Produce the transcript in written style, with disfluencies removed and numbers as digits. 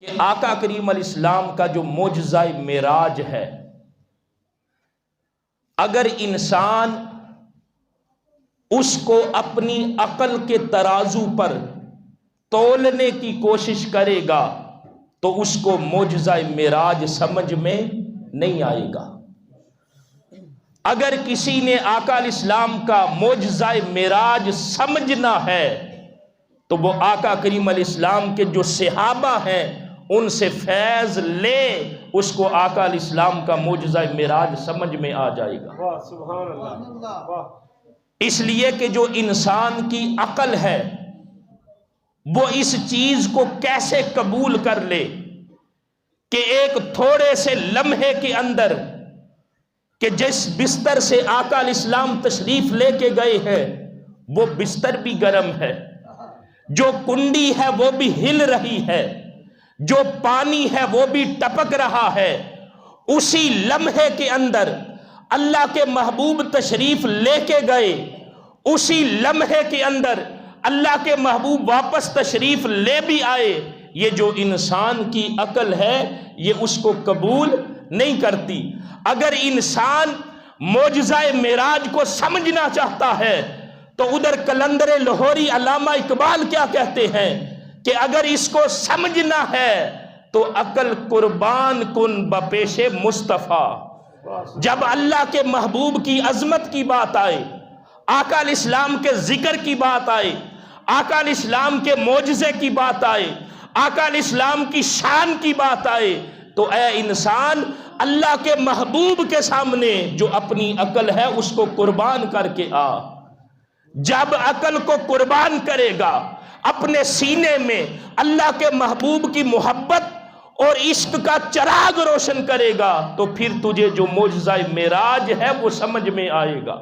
کہ آقا کریم علیہ السلام کا جو معجزہ معراج ہے، اگر انسان اس کو اپنی عقل کے ترازو پر تولنے کی کوشش کرے گا تو اس کو معجزہ معراج سمجھ میں نہیں آئے گا۔ اگر کسی نے آقا علیہ السلام کا معجزہ معراج سمجھنا ہے تو وہ آقا کریم علیہ السلام کے جو صحابہ ہیں ان سے فیض لے، اس کو آقا علیہ السلام کا معجزہ معراج سمجھ میں آ جائے گا۔ سبحان اللہ۔ اس لیے کہ جو انسان کی عقل ہے وہ اس چیز کو کیسے قبول کر لے کہ ایک تھوڑے سے لمحے کے اندر کہ جس بستر سے آقا علیہ السلام تشریف لے کے گئے ہیں وہ بستر بھی گرم ہے، جو کنڈی ہے وہ بھی ہل رہی ہے، جو پانی ہے وہ بھی ٹپک رہا ہے، اسی لمحے کے اندر اللہ کے محبوب تشریف لے کے گئے، اسی لمحے کے اندر اللہ کے محبوب واپس تشریف لے بھی آئے۔ یہ جو انسان کی عقل ہے یہ اس کو قبول نہیں کرتی۔ اگر انسان معجزہ معراج کو سمجھنا چاہتا ہے تو ادھر قلندر لاہوری علامہ اقبال کیا کہتے ہیں کہ اگر اس کو سمجھنا ہے تو عقل قربان کن بپیش مصطفیٰ۔ جب اللہ کے محبوب کی عظمت کی بات آئے، آقا علیہ السلام کے ذکر کی بات آئے، آقا علیہ السلام کے معجزے کی بات آئے، آقا علیہ السلام کی شان کی بات آئے، تو اے انسان اللہ کے محبوب کے سامنے جو اپنی عقل ہے اس کو قربان کر کے آ۔ جب عقل کو قربان کرے گا، اپنے سینے میں اللہ کے محبوب کی محبت اور عشق کا چراغ روشن کرے گا تو پھر تجھے جو معجزہ معراج ہے وہ سمجھ میں آئے گا۔